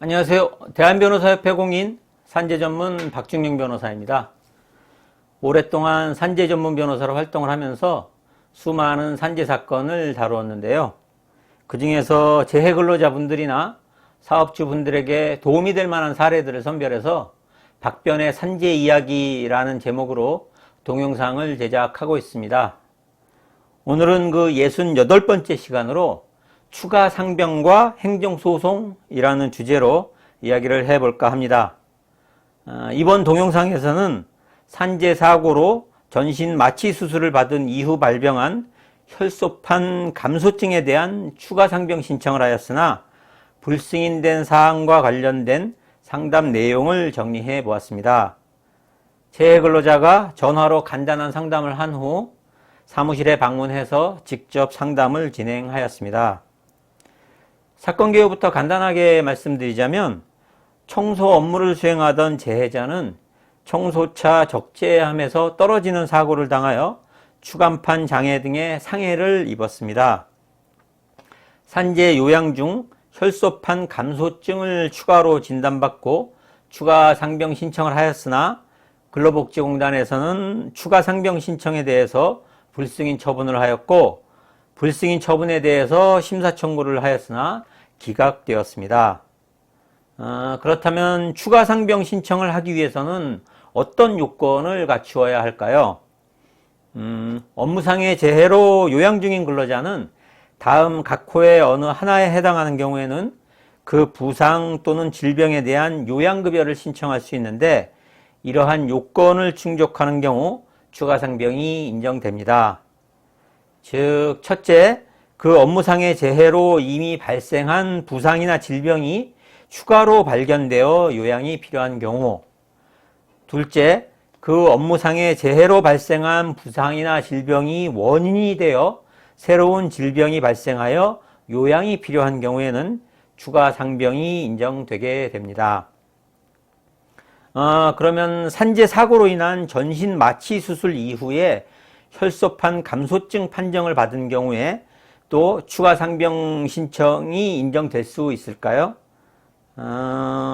안녕하세요. 대한변호사협회 공인 산재 전문 박중영 변호사입니다. 오랫동안 산재 전문 변호사로 활동을 하면서 수많은 산재 사건을 다루었는데요. 그 중에서 재해근로자분들이나 사업주분들에게 도움이 될 만한 사례들을 선별해서 박변의 산재 이야기라는 제목으로 동영상을 제작하고 있습니다. 오늘은 그 68번째 시간으로 추가 상병과 행정소송이라는 주제로 이야기를 해볼까 합니다. 이번 동영상에서는 산재 사고로 전신 마취 수술을 받은 이후 발병한 혈소판 감소증에 대한 추가 상병 신청을 하였으나 불승인된 사항과 관련된 상담 내용을 정리해 보았습니다. 재해근로자가 전화로 간단한 상담을 한 후 사무실에 방문해서 직접 상담을 진행하였습니다. 사건 개요부터 간단하게 말씀드리자면 청소 업무를 수행하던 재해자는 청소차 적재함에서 떨어지는 사고를 당하여 추간판 장애 등의 상해를 입었습니다. 산재 요양 중 혈소판 감소증을 추가로 진단받고 추가 상병 신청을 하였으나 근로복지공단에서는 추가 상병 신청에 대해서 불승인 처분을 하였고 불승인 처분에 대해서 심사 청구를 하였으나 기각되었습니다. 그렇다면 추가 상병 신청을 하기 위해서는 어떤 요건을 갖추어야 할까요? 업무상의 재해로 요양 중인 근로자는 다음 각 호의 어느 하나에 해당하는 경우에는 그 부상 또는 질병에 대한 요양급여를 신청할 수 있는데 이러한 요건을 충족하는 경우 추가 상병이 인정됩니다. 즉, 첫째, 그 업무상의 재해로 이미 발생한 부상이나 질병이 추가로 발견되어 요양이 필요한 경우. 둘째, 그 업무상의 재해로 발생한 부상이나 질병이 원인이 되어 새로운 질병이 발생하여 요양이 필요한 경우에는 추가 상병이 인정되게 됩니다. 그러면 산재 사고로 인한 전신 마취 수술 이후에 혈소판 감소증 판정을 받은 경우에 또 추가 상병 신청이 인정될 수 있을까요?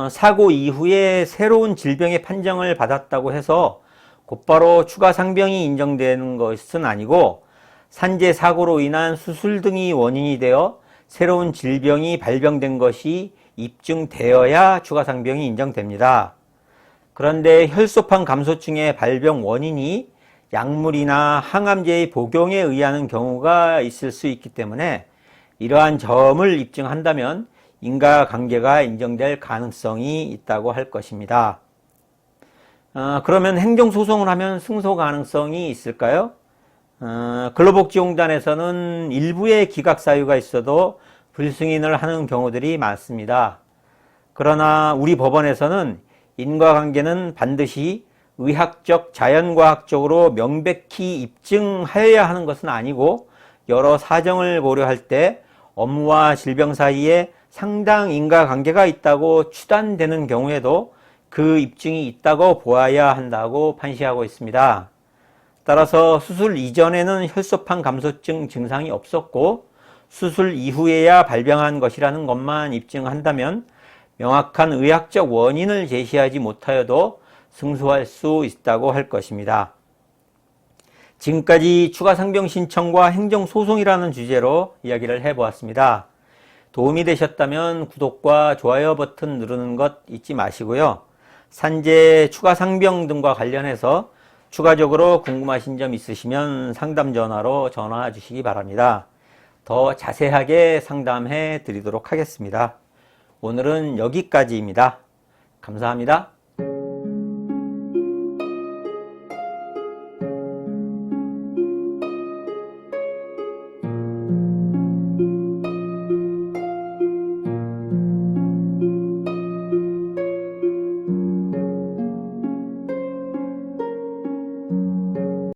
사고 이후에 새로운 질병의 판정을 받았다고 해서 곧바로 추가 상병이 인정되는 것은 아니고 산재 사고로 인한 수술 등이 원인이 되어 새로운 질병이 발병된 것이 입증되어야 추가 상병이 인정됩니다. 그런데 혈소판 감소증의 발병 원인이 약물이나 항암제의 복용에 의하는 경우가 있을 수 있기 때문에 이러한 점을 입증한다면 인과관계가 인정될 가능성이 있다고 할 것입니다. 그러면 행정소송을 하면 승소 가능성이 있을까요? 근로복지공단에서는 일부의 기각 사유가 있어도 불승인을 하는 경우들이 많습니다. 그러나 우리 법원에서는 인과관계는 반드시 의학적, 자연과학적으로 명백히 입증하여야 하는 것은 아니고 여러 사정을 고려할 때 업무와 질병 사이에 상당 인과관계가 있다고 추단되는 경우에도 그 입증이 있다고 보아야 한다고 판시하고 있습니다. 따라서 수술 이전에는 혈소판 감소증 증상이 없었고 수술 이후에야 발병한 것이라는 것만 입증한다면 명확한 의학적 원인을 제시하지 못하여도 승소할 수 있다고 할 것입니다. 지금까지 추가 상병 신청과 행정소송이라는 주제로 이야기를 해보았습니다. 도움이 되셨다면 구독과 좋아요 버튼 누르는 것 잊지 마시고요. 산재 추가 상병 등과 관련해서 추가적으로 궁금하신 점 있으시면 상담 전화로 전화 주시기 바랍니다. 더 자세하게 상담해 드리도록 하겠습니다. 오늘은 여기까지입니다. 감사합니다.